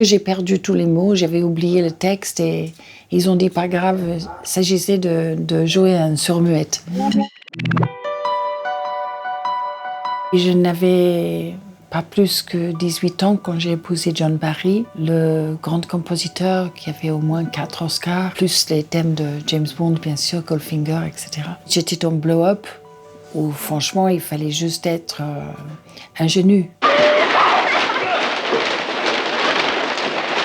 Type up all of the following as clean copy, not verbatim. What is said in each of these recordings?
J'ai perdu tous les mots, j'avais oublié le texte et ils ont dit pas grave, il s'agissait de jouer un sourd-muette. Et je n'avais pas plus que 18 ans quand j'ai épousé John Barry, le grand compositeur qui avait au moins 4 Oscars, plus les thèmes de James Bond, bien sûr, Goldfinger, etc. J'étais dans Blow Up, où franchement, il fallait juste être ingénu.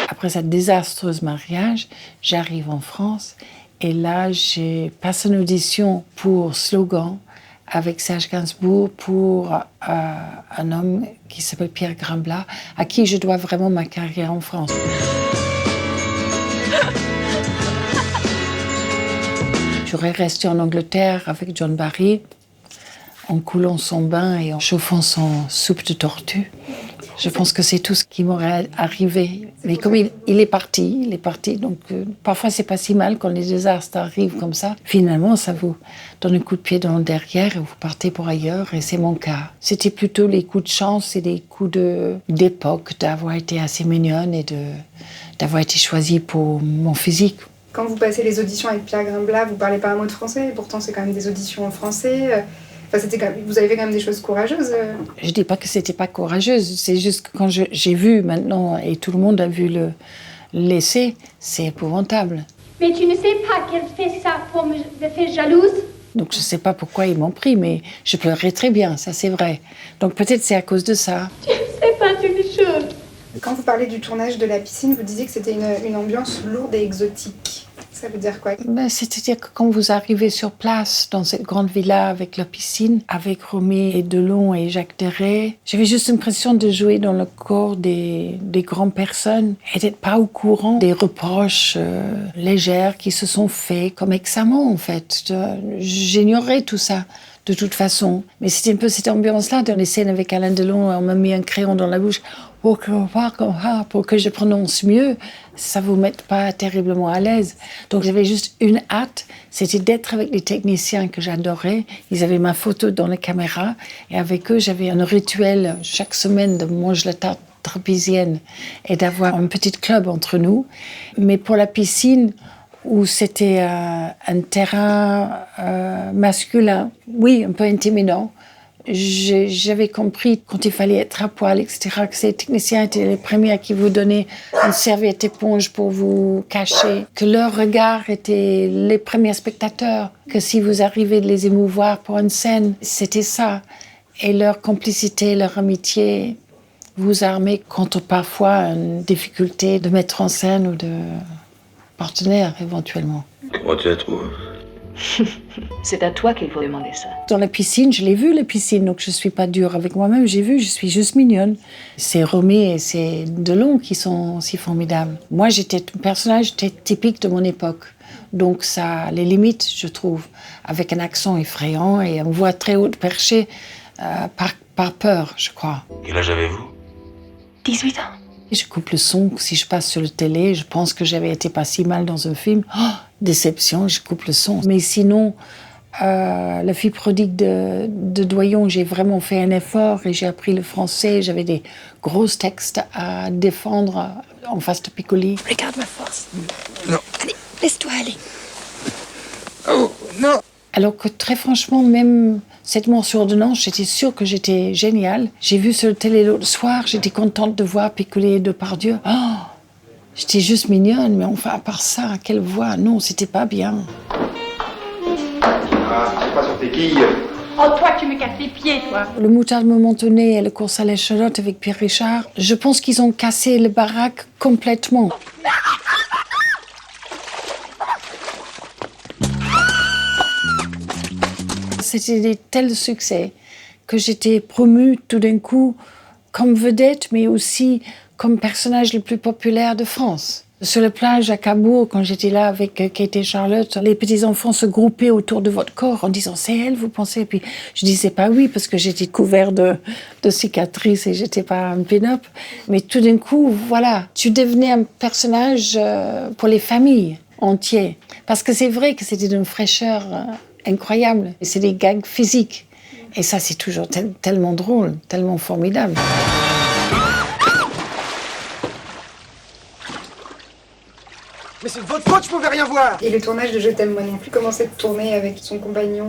Après ce désastreux mariage, j'arrive en France et là, j'ai passé une audition pour Slogan avec Serge Gainsbourg pour un homme qui s'appelle Pierre Grimblat, à qui je dois vraiment ma carrière en France. J'aurais resté en Angleterre avec John Barry, en coulant son bain et en chauffant son soupe de tortue. Je pense que c'est tout ce qui m'aurait arrivé. Mais comme il est parti, donc parfois c'est pas si mal quand les désastres arrivent comme ça. Finalement, ça vous donne un coup de pied dans le derrière et vous partez pour ailleurs, et c'est mon cas. C'était plutôt les coups de chance et les coups d'époque, d'avoir été assez mignonne et d'avoir été choisie pour mon physique. Quand vous passez les auditions avec Pierre Grimblat, vous parlez pas un mot de français, et pourtant c'est quand même des auditions en français. Enfin, vous avez fait quand même des choses courageuses. Je dis pas que c'était pas courageuse, c'est juste que quand j'ai vu maintenant, et tout le monde a vu l'essai, c'est épouvantable. Mais tu ne sais pas qu'elle fait ça pour me faire jalouse? Donc je sais pas pourquoi ils m'ont pris, mais je pleurais très bien, ça c'est vrai. Donc peut-être c'est à cause de ça. Tu ne sais pas une chose. Quand vous parlez du tournage de La Piscine, vous disiez que c'était une ambiance lourde et exotique. Ça veut dire quoi? C'est-à-dire que quand vous arrivez sur place, dans cette grande villa avec la piscine, avec Romy et Delon et Jacques Deray, j'avais juste l'impression de jouer dans le corps des grandes personnes et d'être pas au courant des reproches légères qui se sont faits comme examens, en fait. J'ignorais tout ça. De toute façon. Mais c'était un peu cette ambiance-là, dans les scènes avec Alain Delon, on m'a mis un crayon dans la bouche pour que je prononce mieux, ça vous mette pas terriblement à l'aise. Donc j'avais juste une hâte, c'était d'être avec les techniciens que j'adorais. Ils avaient ma photo dans la caméra et avec eux, j'avais un rituel chaque semaine de manger la tarte trapézienne et d'avoir un petit club entre nous. Mais pour la piscine, où c'était un terrain masculin, oui, un peu intimidant. J'avais compris, quand il fallait être à poil, etc., que ces techniciens étaient les premiers à qui vous donnaient une serviette éponge pour vous cacher, que leur regard était les premiers spectateurs, que si vous arrivez de les émouvoir pour une scène, c'était ça. Et leur complicité, leur amitié vous armait contre parfois une difficulté de mettre en scène ou de partenaire, éventuellement. Comment tu la trouves? C'est à toi qu'il faut demander ça. Dans la piscine, je l'ai vu, la piscine, donc je ne suis pas dure avec moi-même. J'ai vu, je suis juste mignonne. C'est Romy et c'est Delon qui sont si formidables. Moi, j'étais un personnage typique de mon époque. Donc ça a les limites, je trouve, avec un accent effrayant et une voix très haute perchée, par peur, je crois. Quel âge avez-vous? 18 ans. Je coupe le son, si je passe sur le télé, je pense que j'avais été pas si mal dans un film. Oh, déception, je coupe le son. Mais sinon, La fille prodigue de Doyon, j'ai vraiment fait un effort et j'ai appris le français. J'avais des gros textes à défendre en face de Piccoli. Regarde ma force. Non. Allez, laisse-toi aller. Oh, non. Alors que très franchement, même 7 mois sur ordonnance, j'étais sûre que j'étais géniale. J'ai vu sur le télé l'autre soir, j'étais contente de voir Piccoli et Depardieu. Oh, j'étais juste mignonne, mais enfin, à part ça, quelle voix. Non, c'était pas bien. Ah, c'est pas sur tes quilles. Oh, toi, tu me casses les pieds, toi. Le Moutarde Momentonné et le course à l'échalote avec Pierre Richard, je pense qu'ils ont cassé le baraque complètement. C'était des tels succès que j'étais promue tout d'un coup comme vedette, mais aussi comme personnage le plus populaire de France. Sur la plage à Cabourg, quand j'étais là avec Kate et Charlotte, les petits-enfants se groupaient autour de votre corps en disant « c'est elle, vous pensez ?» Et puis je disais pas oui parce que j'étais couvert de cicatrices et j'étais pas un pin-up. Mais tout d'un coup, voilà, tu devenais un personnage pour les familles entières. Parce que c'est vrai que c'était d'une fraîcheur incroyable. C'est des gags physiques. Et ça, c'est toujours tellement drôle, tellement formidable. Mais c'est de votre faute, je pouvais rien voir. Et le tournage de Je t'aime moi non plus, comment c'est de tourner avec son compagnon?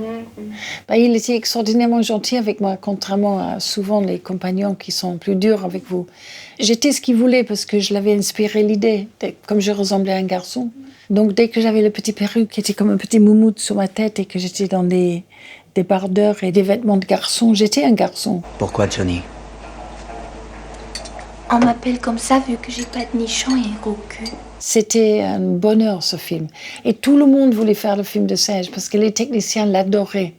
Il était extraordinairement gentil avec moi, contrairement à souvent les compagnons qui sont plus durs avec vous. J'étais ce qu'il voulait parce que je l'avais inspiré l'idée, comme je ressemblais à un garçon. Donc dès que j'avais le petit perruque qui était comme un petit moumoute sur ma tête et que j'étais dans des bardeurs et des vêtements de garçon, j'étais un garçon. Pourquoi Johnny? On m'appelle comme ça vu que j'ai pas de nichon et un gros cul. C'était un bonheur, ce film. Et tout le monde voulait faire le film de Serge parce que les techniciens l'adoraient.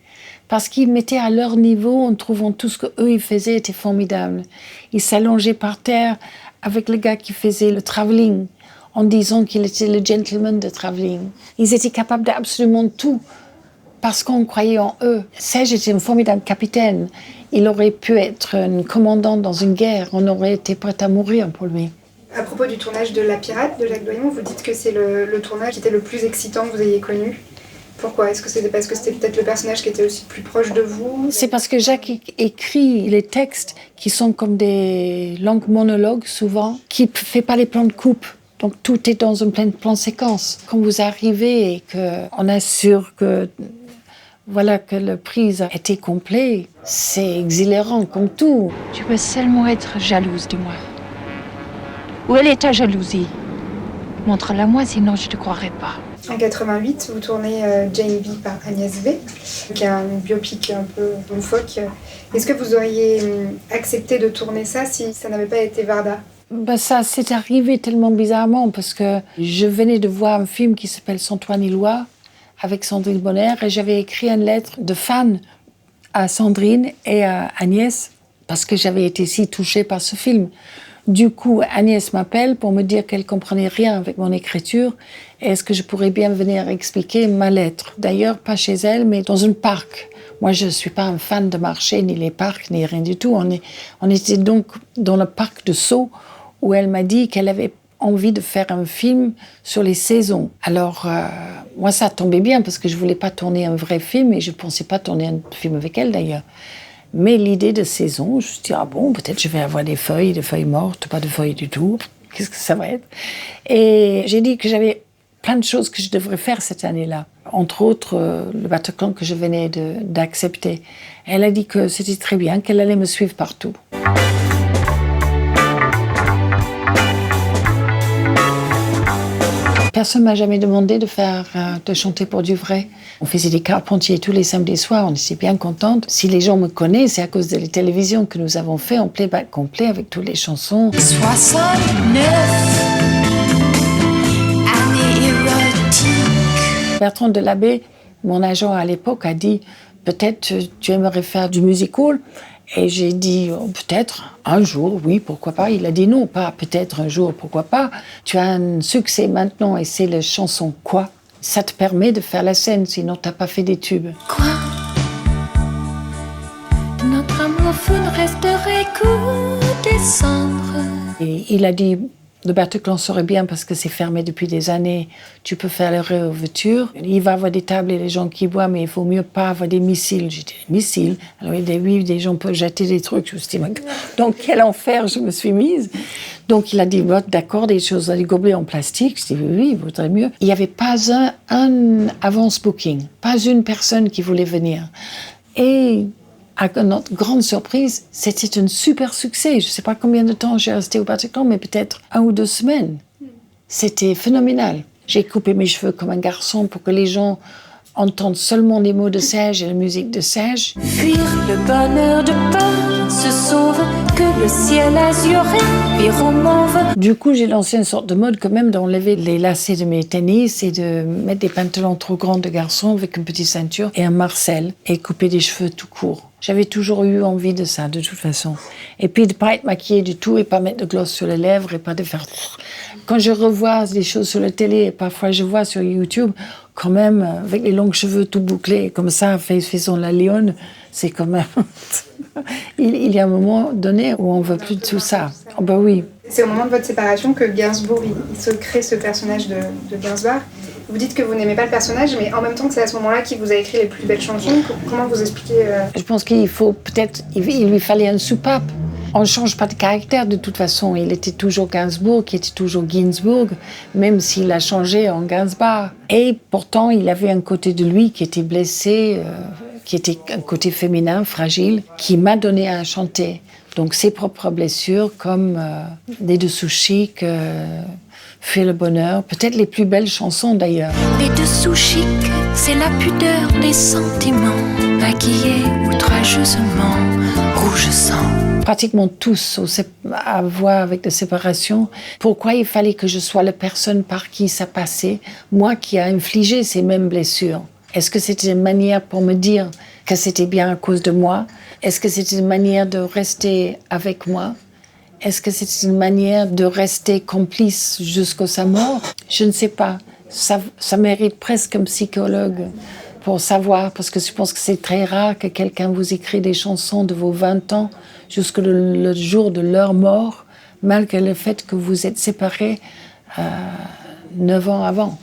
Parce qu'ils mettaient à leur niveau en trouvant tout ce qu'eux ils faisaient était formidable. Ils s'allongeaient par terre avec le gars qui faisait le travelling en disant qu'il était le gentleman de travelling. Ils étaient capables d'absolument tout parce qu'on croyait en eux. Serge était un formidable capitaine. Il aurait pu être un commandant dans une guerre. On aurait été prêt à mourir pour lui. À propos du tournage de La Pirate de Jacques Doyon, vous dites que c'est le tournage qui était le plus excitant que vous ayez connu. Pourquoi? Est-ce que c'était parce que c'était peut-être le personnage qui était aussi plus proche de vous? C'est parce que Jacques écrit les textes qui sont comme des longues monologues souvent, qui ne fait pas les plans de coupe. Donc tout est dans un plan séquence. Quand vous arrivez et qu'on assure que le prise a été complet, c'est exhilarant comme tout. Tu veux seulement être jalouse de moi. Où elle est ta jalousie? Montre-la-moi, sinon je te croirai pas. En 88, vous tournez Jane B par Agnès B, qui est un biopic un peu loufoque. Est-ce que vous auriez accepté de tourner ça si ça n'avait pas été Varda? Ça s'est arrivé tellement bizarrement parce que je venais de voir un film qui s'appelle Saint-Ouen-Îlois avec Sandrine Bonner et j'avais écrit une lettre de fan à Sandrine et à Agnès parce que j'avais été si touchée par ce film. Du coup, Agnès m'appelle pour me dire qu'elle comprenait rien avec mon écriture et est-ce que je pourrais bien venir expliquer ma lettre. D'ailleurs, pas chez elle, mais dans un parc. Moi, je ne suis pas un fan de marché, ni les parcs, ni rien du tout. On était donc dans le parc de Sceaux où elle m'a dit qu'elle avait envie de faire un film sur les saisons. Alors, moi, ça tombait bien parce que je ne voulais pas tourner un vrai film et je ne pensais pas tourner un film avec elle, d'ailleurs. Mais l'idée de saison, je me suis dit, ah bon, peut-être je vais avoir des feuilles mortes, pas de feuilles du tout. Qu'est-ce que ça va être? Et j'ai dit que j'avais plein de choses que je devrais faire cette année-là. Entre autres, le Bataclan que je venais d'accepter. Elle a dit que c'était très bien, qu'elle allait me suivre partout. Personne ne m'a jamais demandé de chanter pour du vrai. On faisait des carpentiers tous les samedis soirs, on était bien contentes. Si les gens me connaissent, c'est à cause de la télévision que nous avons fait en playback complet avec toutes les chansons. 69 années érotiques. Bertrand Delabé, mon agent à l'époque, a dit « Peut-être tu aimerais faire du musical ?» Et j'ai dit oh, peut-être un jour, oui, pourquoi pas. Il a dit non, pas peut-être un jour, pourquoi pas. Tu as un succès maintenant et c'est la chanson Quoi. Ça te permet de faire la scène, sinon t'as pas fait des tubes. Quoi? Notre amour fou ne resterait que des cendres. Et il a dit le Bataclan serait bien parce que c'est fermé depuis des années. Tu peux faire les réouvertures. Il va y avoir des tables et les gens qui boivent, mais il faut mieux pas avoir des missiles. J'ai dit, des missiles? Alors il dit, oui, des gens peuvent jeter des trucs. Je me suis dit, donc quel enfer je me suis mise. Donc il a dit, d'accord, des choses, des gobelets en plastique. Je dis, oui, il vaudrait mieux. Il n'y avait pas un avance booking, pas une personne qui voulait venir. Et à notre grande surprise, c'était un super succès. Je ne sais pas combien de temps j'ai resté au Bataclan, mais peut-être 1 ou 2 semaines. C'était phénoménal. J'ai coupé mes cheveux comme un garçon pour que les gens entendent seulement les mots de Serge et la musique de Serge. Fuir le bonheur de peur se sauve que le ciel azuré vire au mauve. Du coup, j'ai lancé une sorte de mode quand même d'enlever les lacets de mes tennis et de mettre des pantalons trop grands de garçon avec une petite ceinture et un marcel et couper des cheveux tout court. J'avais toujours eu envie de ça, de toute façon. Et puis de ne pas être maquillée du tout et pas mettre de gloss sur les lèvres et pas de faire... Quand je revois des choses sur la télé et parfois je vois sur YouTube, quand même, avec les longs cheveux tout bouclés, comme ça, faisant la lionne, c'est quand même... il y a un moment donné où on ne veut plus de tout ça. Oh, bah oui. C'est au moment de votre séparation que Gainsbourg, il se crée ce personnage de Gainsbourg. Vous dites que vous n'aimez pas le personnage, mais en même temps que c'est à ce moment-là qu'il vous a écrit les plus belles chansons. Comment vous expliquez Je pense qu'il faut peut-être... Il lui fallait une soupape. On ne change pas de caractère de toute façon. Il était toujours Gainsbourg, qui était toujours Ginsburg, même s'il a changé en Gainsbourg. Et pourtant, il avait un côté de lui qui était blessé, qui était un côté féminin, fragile, qui m'a donné à chanter. Donc ses propres blessures, comme Les Dessous chics, Fais le bonheur, peut-être les plus belles chansons d'ailleurs. Les dessous chics, c'est la pudeur des sentiments, maquillés outrageusement, rouge sang. Pratiquement tous à voir avec la séparation. Pourquoi il fallait que je sois la personne par qui ça passait, moi qui a infligé ces mêmes blessures? Est-ce que c'était une manière pour me dire que c'était bien à cause de moi? Est-ce que c'était une manière de rester avec moi? Est-ce que c'était une manière de rester complice jusqu'à sa mort? Je ne sais pas. Ça mérite presque un psychologue pour savoir, parce que je pense que c'est très rare que quelqu'un vous écrit des chansons de vos 20 ans jusqu'au le jour de leur mort, malgré le fait que vous êtes séparés 9 ans avant.